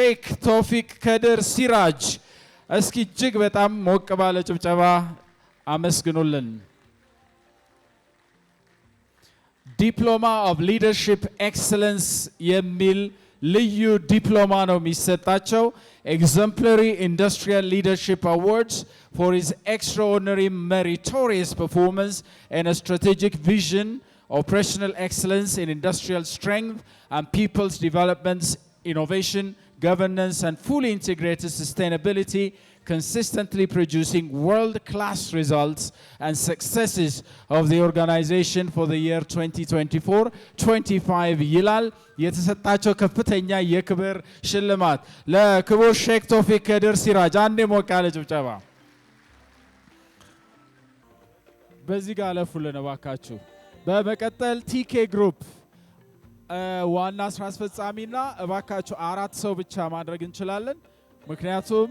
ሼክ ቶፊቅ ከድር ሲራጅ እስኪ እጅግ በጣም ሞቅ ባለ ጭብጨባ አመስግኑልን። ዲፕሎማ ኦፍ ሊደርሺፕ ኤክሰለንስ የሚል ልዩ ዲፕሎማ ነው የሚሰጣቸው። Exemplary Industrial Leadership Awards for his extraordinary meritorious performance and a strategic vision, operational excellence in industrial strength and people's developments, innovation, governance and fully integrated sustainability, consistently producing world-class results and successes of the organization for the year 2024-25 ይላል። የተሰጣቸው ከፍተኛ የክብር ሽልማት ለክቡር ሼክ ቶፊቅ ከድር ሲራጅ አንዴ ሞቅ ያለ ጭብጨባ። በዚህ ጋር አለፉልን እባካችሁ። በመቀጠል ቲኬ ግሩፕ ዋና ስራ አስፈጻሚና እባካችሁ 4 ሰው ብቻ ማድረግ እንችላለን። ምክንያቱም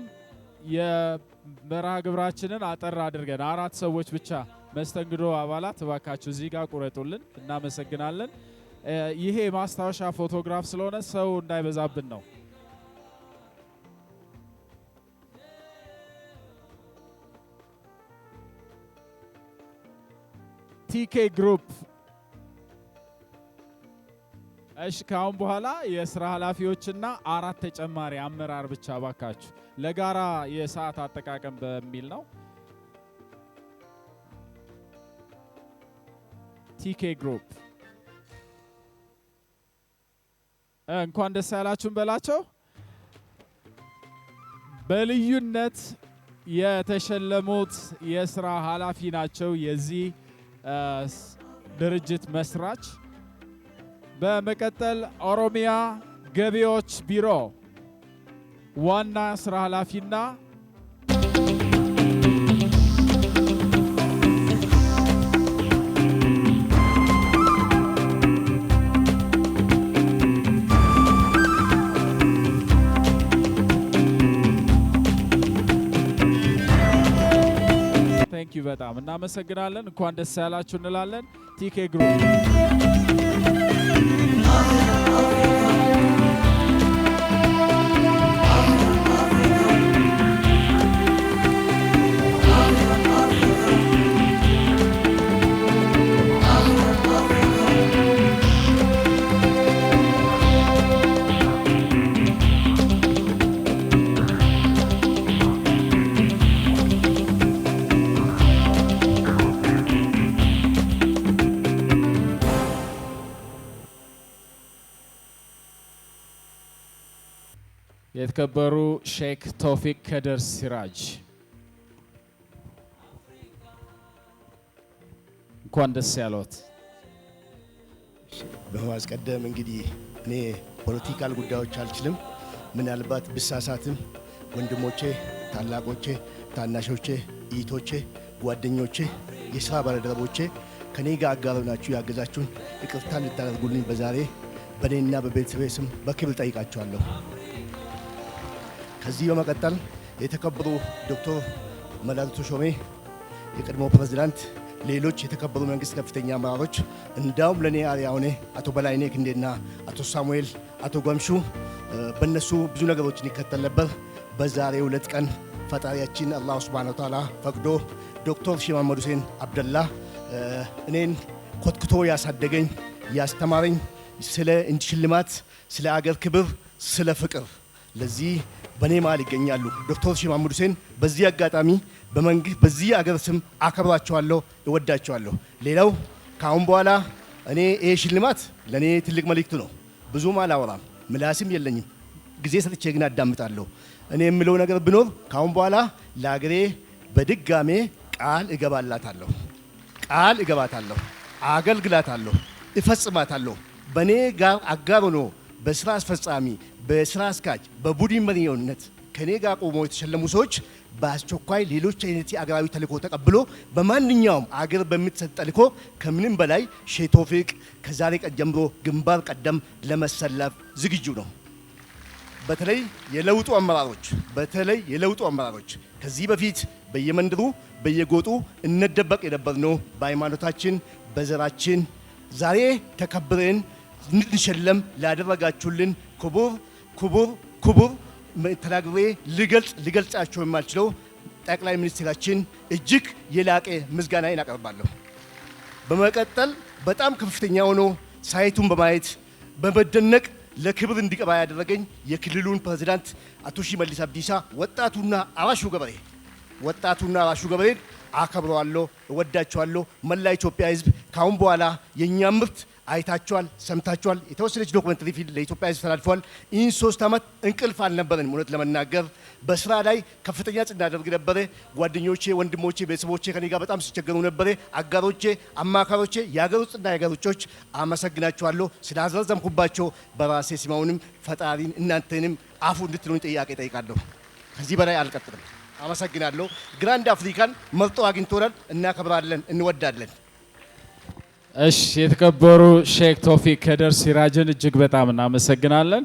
የመርሃ ግብራችንን አጠር አድርገን 4 ሰዎች ብቻ መስተንግዶ አባላት እባካችሁ እዚህ ጋር ቁረጡልን። እናመሰግናለን። ይሄ ማስታወሻ ፎቶግራፍ ስለሆነ ሰው እንዳይበዛብን ነው። ቲኬ ግሩፕ እሺ፣ ካሁን በኋላ የስራ ኃላፊዎችና 4 ተጨማሪ አመራር ብቻ ባካችሁ ለጋራ የሰዓት አጠቃቀም በሚል ነው። ቲኬ ግሩፕ እንኳን ደስ ያላችሁን በላቸው። በልዩነት የተሸለሙት የስራ ኃላፊ ናቸው የዚህ ድርጅት መስራች። በመቀጠል ኦሮሚያ ገቢዎች ቢሮ ዋና ስራ ኃላፊና ቴንክ ዩ በጣም እናመሰግናለን። እንኳን ደስ ያላችሁ እንላለን። ቲኬ ግሩፕ የተከበሩ ሼክ ቶፊቅ ከድር ሲራጅ እንኳን ደስ ያለዎት። በማስቀደም እንግዲህ እኔ ፖለቲካል ጉዳዮች አልችልም። ምናልባት ብሳሳትም ወንድሞቼ፣ ታላቆቼ፣ ታናሾቼ፣ እህቶቼ፣ ጓደኞቼ፣ የሥራ ባልደረቦቼ ከኔ ጋር አጋር ናችሁ ያገዛችሁን ይቅርታ ልታደርጉልኝ በዛሬ በኔና በቤተሰቤ ስም በክብር ጠይቃችኋለሁ። ከዚህ በመቀጠል የተከበሩ ዶክተር መላቱ ተሾሜ የቀድሞ ፕሬዝዳንት፣ ሌሎች የተከበሩ መንግስት ከፍተኛ አመራሮች እንዳውም ለኔ አሪያውኔ አቶ በላይኔ ክንዴና አቶ ሳሙኤል አቶ ጓምሹ በእነሱ ብዙ ነገሮችን ይከተል ነበር። በዛሬው ዕለት ቀን ፈጣሪያችን አላህ ሱብሓነሁ ወተዓላ ፈቅዶ ዶክተር ሼህ መሐመድ ሁሴን አብደላ እኔን ኮትኩቶ ያሳደገኝ ያስተማረኝ ስለ ሽልማት፣ ስለ አገር ክብር፣ ስለ ፍቅር ለዚህ በኔ መሃል ይገኛሉ። ዶክተር ሼህ መሐመድ ሁሴን በዚህ አጋጣሚ በመንግስት በዚህ አገር ስም አከብራቸዋለሁ፣ እወዳቸዋለሁ። ሌላው ካሁን በኋላ እኔ ይሄ ሽልማት ለኔ ትልቅ መልእክት ነው። ብዙም አላወራም፣ ምላስም የለኝም። ጊዜ ሰጥቼ ግን አዳምጣለሁ። እኔ የምለው ነገር ቢኖር ካሁን በኋላ ለአገሬ በድጋሜ ቃል እገባላታለሁ፣ ቃል እገባታለሁ፣ አገልግላታለሁ፣ እፈጽማታለሁ። በኔ ጋር አጋር ሆኖ በስራ አስፈጻሚ፣ በስራ አስኪያጅ፣ በቡድን መሪነት ከኔ ጋር ቆመው የተሸለሙ ሰዎች በአስቸኳይ ሌሎች አይነት አገራዊ ተልእኮ ተቀብሎ በማንኛውም አገር በሚሰጥ ተልእኮ ከምንም በላይ ሼህ ቶፊቅ ከዛሬ ቀን ጀምሮ ግንባር ቀደም ለመሰለፍ ዝግጁ ነው። በተለይ የለውጡ አመራሮች ከዚህ በፊት በየመንደሩ በየጎጡ እንደበቅ የነበርነው በሃይማኖታችን በዘራችን ዛሬ ተከብረን እንድንሸለም ላደረጋችሁልን ክቡር ተናግሬ ልገልጻቸው የማልችለው ጠቅላይ ሚኒስትራችን እጅግ የላቀ ምስጋናዬን አቀርባለሁ። በመቀጠል በጣም ከፍተኛ ሆኖ ሳይቱን በማየት በመደነቅ ለክብር እንዲቀባ ያደረገኝ የክልሉን ፕሬዝዳንት አቶ ሽመልስ አብዲሳ ወጣቱና አራሹ ገበሬ አከብረዋለሁ፣ እወዳቸዋለሁ። መላ ኢትዮጵያ ሕዝብ ካሁን በኋላ የእኛም ምርት አይታችኋል፣ ሰምታችኋል። የተወሰነች ዶክመንተሪ ፊልም ለኢትዮጵያ ሕዝብ ተላልፏል። ይህን 3 ዓመት እንቅልፍ አልነበረንም። እውነት ለመናገር በስራ ላይ ከፍተኛ ጽና አደርግ ነበረ። ጓደኞቼ፣ ወንድሞቼ፣ ቤተሰቦቼ ከኔ ጋር በጣም ሲቸገሩ ነበረ። አጋሮቼ፣ አማካሮቼ፣ የሀገር ውስጥና የሀገር ውጮች አመሰግናችኋለሁ። ስላዘዘምኩባቸው በራሴ ስማውንም ፈጣሪን እናንተንም አፉ እንድትሉኝ ጥያቄ ጠይቃለሁ። ከዚህ በላይ አልቀጥልም። አመሰግናለሁ። ግራንድ አፍሪካን መርጦ አግኝቶናል። እናከብራለን፣ እንወዳለን። እሺ የተከበሩ ሼክ ቶፊቅ ከድር ሲራጅን እጅግ በጣም እናመሰግናለን።